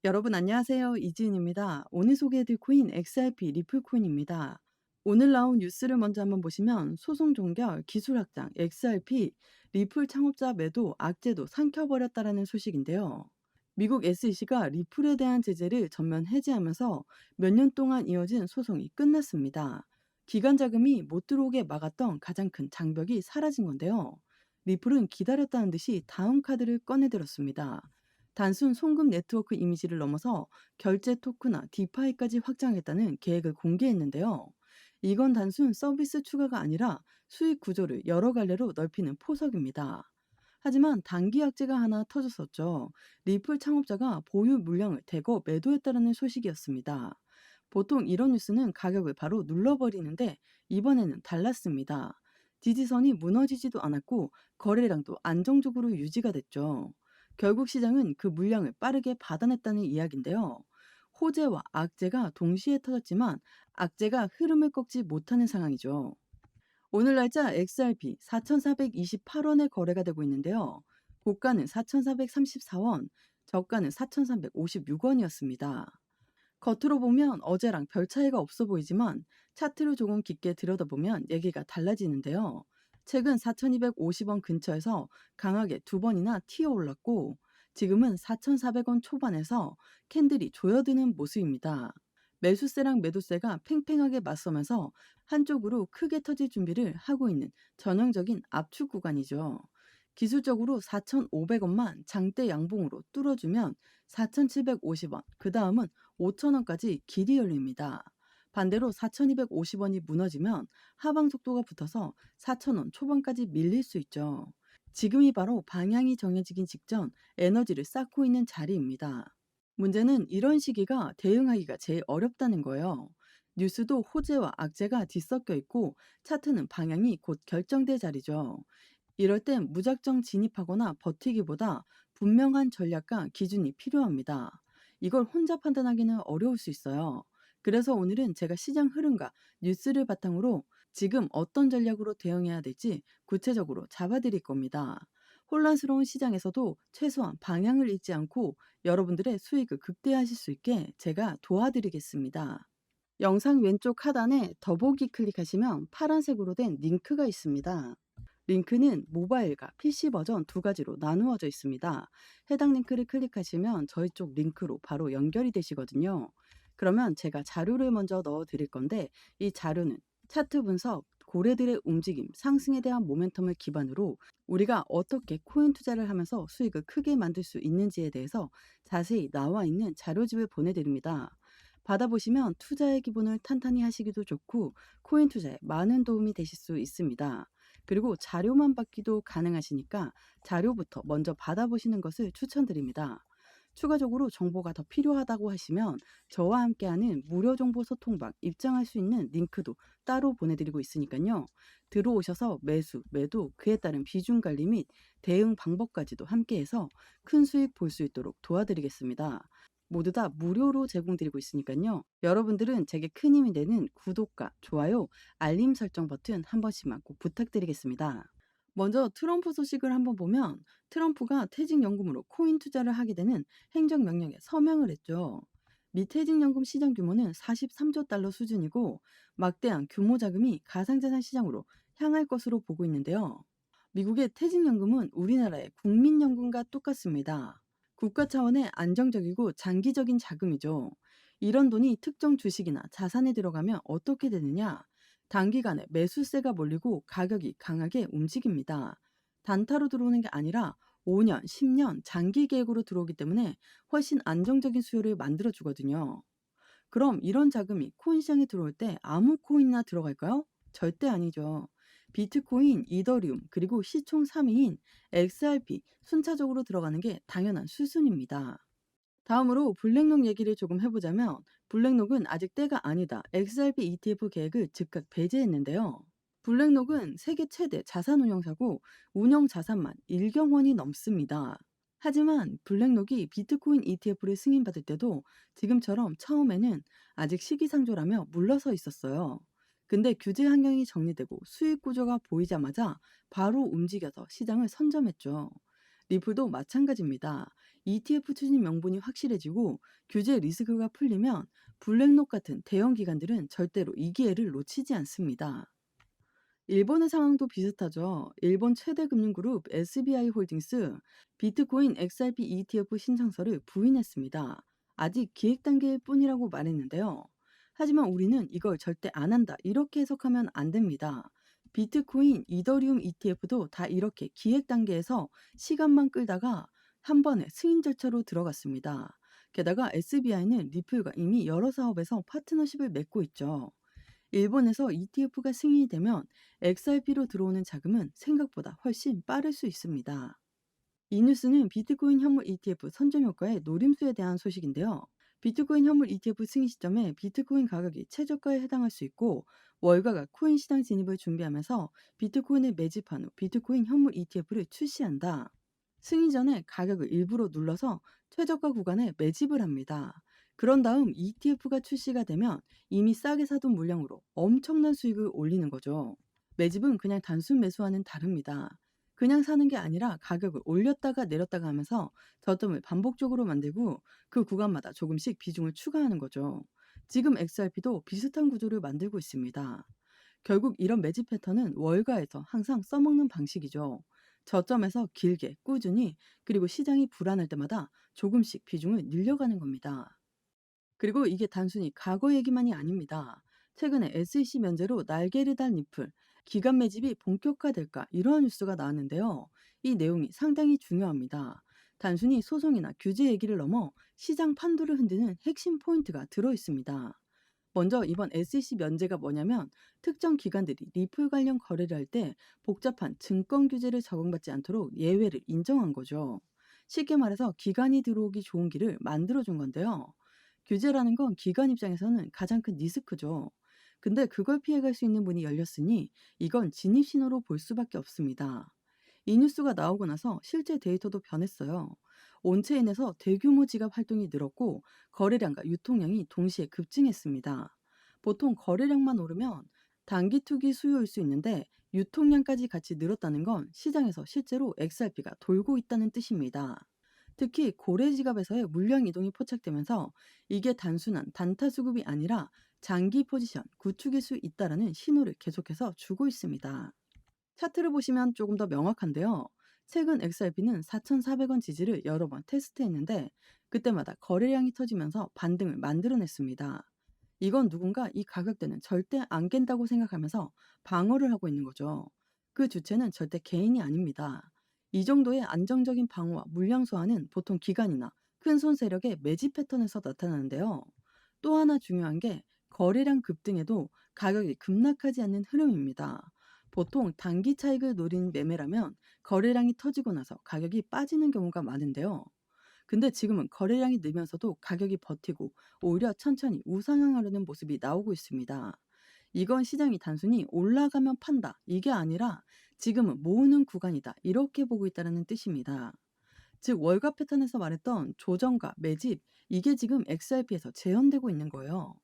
여러분 안녕하세요. 이지은입니다. 오늘 소개해드릴 코인 XRP 리플 코인입니다. 오늘 나온 뉴스를 먼저 한번 보시면 소송 종결, 기술 확장, XRP, 리플 창업자 매도, 악재도 삼켜버렸다라는 소식인데요. 미국 SEC가 리플에 대한 제재를 전면 해제하면서 몇 년 동안 이어진 소송이 끝났습니다. 기관 자금이 못 들어오게 막았던 가장 큰 장벽이 사라진 건데요. 리플은 기다렸다는 듯이 다음 카드를 꺼내들었습니다. 단순 송금 네트워크 이미지를 넘어서 결제 토크나 디파이까지 확장했다는 계획을 공개했는데요. 이건 단순 서비스 추가가 아니라 수익 구조를 여러 갈래로 넓히는 포석입니다. 하지만 단기 악재가 하나 터졌었죠. 리플 창업자가 보유 물량을 대거 매도했다는 소식이었습니다. 보통 이런 뉴스는 가격을 바로 눌러버리는데 이번에는 달랐습니다. 지지선이 무너지지도 않았고 거래량도 안정적으로 유지가 됐죠. 결국 시장은 그 물량을 빠르게 받아냈다는 이야기인데요. 호재와 악재가 동시에 터졌지만 악재가 흐름을 꺾지 못하는 상황이죠. 오늘 날짜 XRP 4,428원에 거래가 되고 있는데요. 고가는 4,434원, 저가는 4,356원이었습니다. 겉으로 보면 어제랑 별 차이가 없어 보이지만 차트를 조금 깊게 들여다보면 얘기가 달라지는데요. 최근 4,250원 근처에서 강하게 두 번이나 튀어 올랐고 지금은 4,400원 초반에서 캔들이 조여드는 모습입니다. 매수세랑 매도세가 팽팽하게 맞서면서 한쪽으로 크게 터질 준비를 하고 있는 전형적인 압축 구간이죠. 기술적으로 4,500원만 장대 양봉으로 뚫어주면 4,750원, 그 다음은 5,000원까지 길이 열립니다. 반대로 4,250원이 무너지면 하방 속도가 붙어서 4,000원 초반까지 밀릴 수 있죠. 지금이 바로 방향이 정해지긴 직전 에너지를 쌓고 있는 자리입니다. 문제는 이런 시기가 대응하기가 제일 어렵다는 거예요. 뉴스도 호재와 악재가 뒤섞여 있고 차트는 방향이 곧 결정될 자리죠. 이럴 땐 무작정 진입하거나 버티기보다 분명한 전략과 기준이 필요합니다. 이걸 혼자 판단하기는 어려울 수 있어요. 그래서 오늘은 제가 시장 흐름과 뉴스를 바탕으로 지금 어떤 전략으로 대응해야 될지 구체적으로 잡아드릴 겁니다. 혼란스러운 시장에서도 최소한 방향을 잃지 않고 여러분들의 수익을 극대화하실 수 있게 제가 도와드리겠습니다. 영상 왼쪽 하단에 더보기 클릭하시면 파란색으로 된 링크가 있습니다. 링크는 모바일과 PC 버전 두 가지로 나누어져 있습니다. 해당 링크를 클릭하시면 저희 쪽 링크로 바로 연결이 되시거든요. 그러면 제가 자료를 먼저 넣어 드릴 건데 이 자료는 차트 분석, 고래들의 움직임, 상승에 대한 모멘텀을 기반으로 우리가 어떻게 코인 투자를 하면서 수익을 크게 만들 수 있는지에 대해서 자세히 나와 있는 자료집을 보내드립니다. 받아보시면 투자의 기본을 탄탄히 하시기도 좋고 코인 투자에 많은 도움이 되실 수 있습니다. 그리고 자료만 받기도 가능하시니까 자료부터 먼저 받아보시는 것을 추천드립니다. 추가적으로 정보가 더 필요하다고 하시면 저와 함께하는 무료 정보 소통방 입장할 수 있는 링크도 따로 보내드리고 있으니까요. 들어오셔서 매수, 매도, 그에 따른 비중 관리 및 대응 방법까지도 함께해서 큰 수익 볼 수 있도록 도와드리겠습니다. 모두 다 무료로 제공드리고 있으니까요. 여러분들은 제게 큰 힘이 되는 구독과 좋아요, 알림 설정 버튼 한 번씩만 꼭 부탁드리겠습니다. 먼저 트럼프 소식을 한번 보면 트럼프가 퇴직연금으로 코인 투자를 하게 되는 행정명령에 서명을 했죠. 미 퇴직연금 시장 규모는 43조 달러 수준이고 막대한 규모 자금이 가상자산 시장으로 향할 것으로 보고 있는데요. 미국의 퇴직연금은 우리나라의 국민연금과 똑같습니다. 국가 차원의 안정적이고 장기적인 자금이죠. 이런 돈이 특정 주식이나 자산에 들어가면 어떻게 되느냐? 단기간에 매수세가 몰리고 가격이 강하게 움직입니다. 단타로 들어오는 게 아니라 5년, 10년 장기 계획으로 들어오기 때문에 훨씬 안정적인 수요를 만들어 주거든요. 그럼 이런 자금이 코인 시장에 들어올 때 아무 코인이나 들어갈까요? 절대 아니죠. 비트코인, 이더리움, 그리고 시총 3위인 XRP 순차적으로 들어가는 게 당연한 수순입니다. 다음으로 블랙록 얘기를 조금 해보자면 블랙록은 아직 때가 아니다. XRP ETF 계획을 즉각 배제했는데요. 블랙록은 세계 최대 자산 운용사고 운영 자산만 1경원이 넘습니다. 하지만 블랙록이 비트코인 ETF를 승인받을 때도 지금처럼 처음에는 아직 시기상조라며 물러서 있었어요. 근데 규제 환경이 정리되고 수익 구조가 보이자마자 바로 움직여서 시장을 선점했죠. 리플도 마찬가지입니다. ETF 추진 명분이 확실해지고 규제 리스크가 풀리면 블랙록 같은 대형 기관들은 절대로 이 기회를 놓치지 않습니다. 일본의 상황도 비슷하죠. 일본 최대 금융그룹 SBI 홀딩스 비트코인 XRP ETF 신청서를 부인했습니다. 아직 기획 단계일 뿐이라고 말했는데요. 하지만 우리는 이걸 절대 안 한다. 이렇게 해석하면 안 됩니다. 비트코인, 이더리움 ETF도 다 이렇게 기획 단계에서 시간만 끌다가 한 번에 승인 절차로 들어갔습니다. 게다가 SBI는 리플과 이미 여러 사업에서 파트너십을 맺고 있죠. 일본에서 ETF가 승인이 되면 XRP로 들어오는 자금은 생각보다 훨씬 빠를 수 있습니다. 이 뉴스는 비트코인 현물 ETF 선점 효과의 노림수에 대한 소식인데요. 비트코인 현물 ETF 승인 시점에 비트코인 가격이 최저가에 해당할 수 있고 월가가 코인 시장 진입을 준비하면서 비트코인을 매집한 후 비트코인 현물 ETF를 출시한다. 승인 전에 가격을 일부러 눌러서 최저가 구간에 매집을 합니다. 그런 다음 ETF가 출시가 되면 이미 싸게 사둔 물량으로 엄청난 수익을 올리는 거죠. 매집은 그냥 단순 매수와는 다릅니다. 그냥 사는 게 아니라 가격을 올렸다가 내렸다가 하면서 저점을 반복적으로 만들고 그 구간마다 조금씩 비중을 추가하는 거죠. 지금 XRP도 비슷한 구조를 만들고 있습니다. 결국 이런 매집 패턴은 월가에서 항상 써먹는 방식이죠. 저점에서 길게 꾸준히 그리고 시장이 불안할 때마다 조금씩 비중을 늘려가는 겁니다. 그리고 이게 단순히 과거 얘기만이 아닙니다. 최근에 SEC 면제로 날개를 단 리플, 기간 매집이 본격화될까 이러한 뉴스가 나왔는데요. 이 내용이 상당히 중요합니다. 단순히 소송이나 규제 얘기를 넘어 시장 판도를 흔드는 핵심 포인트가 들어 있습니다. 먼저 이번 SEC 면제가 뭐냐면 특정 기관들이 리플 관련 거래를 할 때 복잡한 증권 규제를 적용받지 않도록 예외를 인정한 거죠. 쉽게 말해서 기관이 들어오기 좋은 길을 만들어준 건데요. 규제라는 건 기관 입장에서는 가장 큰 리스크죠. 근데 그걸 피해갈 수 있는 문이 열렸으니 이건 진입 신호로 볼 수밖에 없습니다. 이 뉴스가 나오고 나서 실제 데이터도 변했어요. 온체인에서 대규모 지갑 활동이 늘었고 거래량과 유통량이 동시에 급증했습니다. 보통 거래량만 오르면 단기 투기 수요일 수 있는데 유통량까지 같이 늘었다는 건 시장에서 실제로 XRP가 돌고 있다는 뜻입니다. 특히 고래 지갑에서의 물량 이동이 포착되면서 이게 단순한 단타 수급이 아니라 장기 포지션 구축일 수 있다라는 신호를 계속해서 주고 있습니다. 차트를 보시면 조금 더 명확한데요. 최근 XRP는 4,400원 지지를 여러 번 테스트했는데 그때마다 거래량이 터지면서 반등을 만들어냈습니다. 이건 누군가 이 가격대는 절대 안 깬다고 생각하면서 방어를 하고 있는 거죠. 그 주체는 절대 개인이 아닙니다. 이 정도의 안정적인 방어와 물량 소화는 보통 기관이나 큰 손 세력의 매집 패턴에서 나타나는데요. 또 하나 중요한 게 거래량 급등에도 가격이 급락하지 않는 흐름입니다. 보통 단기 차익을 노린 매매라면 거래량이 터지고 나서 가격이 빠지는 경우가 많은데요. 근데 지금은 거래량이 늘면서도 가격이 버티고 오히려 천천히 우상향하려는 모습이 나오고 있습니다. 이건 시장이 단순히 올라가면 판다 이게 아니라 지금은 모으는 구간이다 이렇게 보고 있다는 뜻입니다. 즉 월가 패턴에서 말했던 조정과 매집 이게 지금 XRP에서 재현되고 있는 거예요.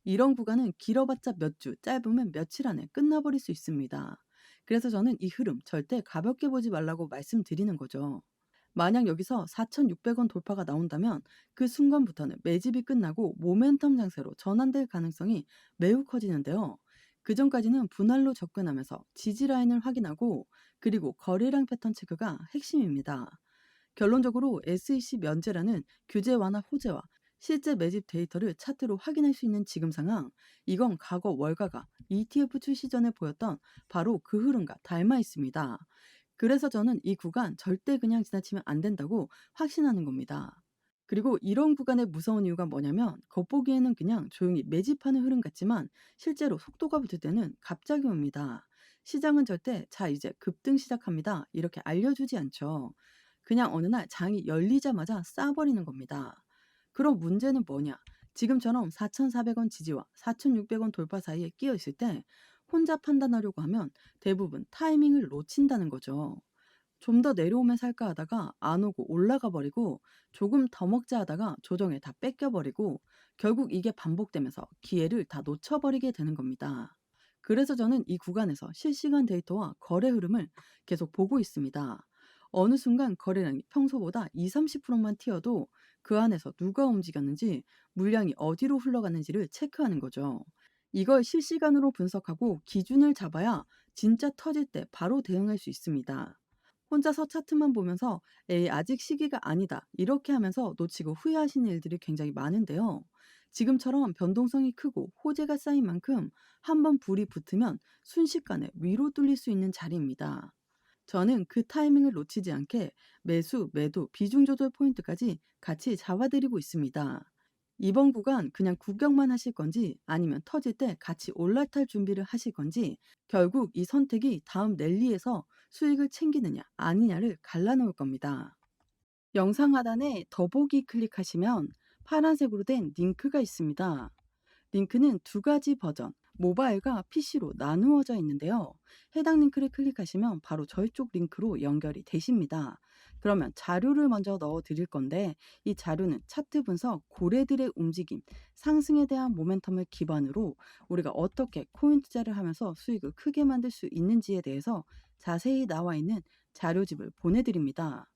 이런 구간은 길어봤자 몇 주, 짧으면 며칠 안에 끝나버릴 수 있습니다. 그래서 저는 이 흐름 절대 가볍게 보지 말라고 말씀드리는 거죠. 만약 여기서 4,600원 돌파가 나온다면 그 순간부터는 매집이 끝나고 모멘텀 장세로 전환될 가능성이 매우 커지는데요. 그 전까지는 분할로 접근하면서 지지 라인을 확인하고 그리고 거래량 패턴 체크가 핵심입니다. 결론적으로 SEC 면제라는 규제 완화 호재와 실제 매집 데이터를 차트로 확인할 수 있는 지금 상황, 이건 과거 월가가 ETF 출시 전에 보였던 바로 그 흐름과 닮아 있습니다. 그래서 저는 이 구간 절대 그냥 지나치면 안 된다고 확신하는 겁니다. 그리고 이런 구간의 무서운 이유가 뭐냐면 겉보기에는 그냥 조용히 매집하는 흐름 같지만 실제로 속도가 붙을 때는 갑자기 옵니다. 시장은 절대 자 이제 급등 시작합니다. 이렇게 알려주지 않죠. 그냥 어느 날 장이 열리자마자 싸버리는 겁니다. 그럼 문제는 뭐냐? 지금처럼 4,400원 지지와 4,600원 돌파 사이에 끼어 있을 때 혼자 판단하려고 하면 대부분 타이밍을 놓친다는 거죠. 좀 더 내려오면 살까 하다가 안 오고 올라가 버리고 조금 더 먹자 하다가 조정에 다 뺏겨 버리고 결국 이게 반복되면서 기회를 다 놓쳐버리게 되는 겁니다. 그래서 저는 이 구간에서 실시간 데이터와 거래 흐름을 계속 보고 있습니다. 어느 순간 거래량이 평소보다 20-30%만 튀어도 그 안에서 누가 움직였는지, 물량이 어디로 흘러갔는지를 체크하는 거죠. 이걸 실시간으로 분석하고 기준을 잡아야 진짜 터질 때 바로 대응할 수 있습니다. 혼자서 차트만 보면서 에이, 아직 시기가 아니다, 이렇게 하면서 놓치고 후회하시는 일들이 굉장히 많은데요. 지금처럼 변동성이 크고 호재가 쌓인 만큼 한번 불이 붙으면 순식간에 위로 뚫릴 수 있는 자리입니다. 저는 그 타이밍을 놓치지 않게 매수, 매도, 비중 조절 포인트까지 같이 잡아드리고 있습니다. 이번 구간 그냥 구경만 하실 건지, 아니면 터질 때 같이 올라탈 준비를 하실 건지, 결국 이 선택이 다음 랠리에서 수익을 챙기느냐 아니냐를 갈라놓을 겁니다. 영상 하단에 더보기 클릭하시면 파란색으로 된 링크가 있습니다. 링크는 두 가지 버전, 모바일과 PC로 나누어져 있는데요. 해당 링크를 클릭하시면 바로 저희 쪽 링크로 연결이 되십니다. 그러면 자료를 먼저 넣어 드릴 건데, 이 자료는 차트 분석, 고래들의 움직임, 상승에 대한 모멘텀을 기반으로 우리가 어떻게 코인 투자를 하면서 수익을 크게 만들 수 있는지에 대해서 자세히 나와 있는 자료집을 보내드립니다.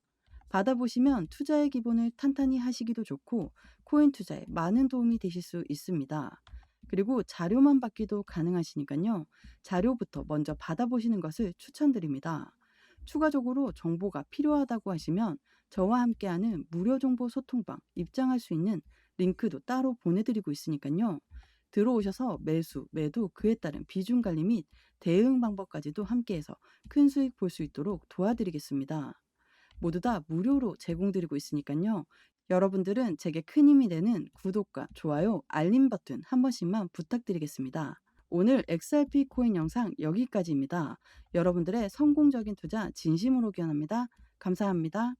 받아보시면 투자의 기본을 탄탄히 하시기도 좋고 코인 투자에 많은 도움이 되실 수 있습니다. 그리고 자료만 받기도 가능하시니까요. 자료부터 먼저 받아보시는 것을 추천드립니다. 추가적으로 정보가 필요하다고 하시면 저와 함께하는 무료 정보 소통방 입장할 수 있는 링크도 따로 보내드리고 있으니까요. 들어오셔서 매수, 매도, 그에 따른 비중 관리 및 대응 방법까지도 함께해서 큰 수익 볼 수 있도록 도와드리겠습니다. 모두 다 무료로 제공드리고 있으니까요. 여러분들은 제게 큰 힘이 되는 구독과 좋아요, 알림 버튼 한 번씩만 부탁드리겠습니다. 오늘 XRP 코인 영상 여기까지입니다. 여러분들의 성공적인 투자 진심으로 기원합니다. 감사합니다.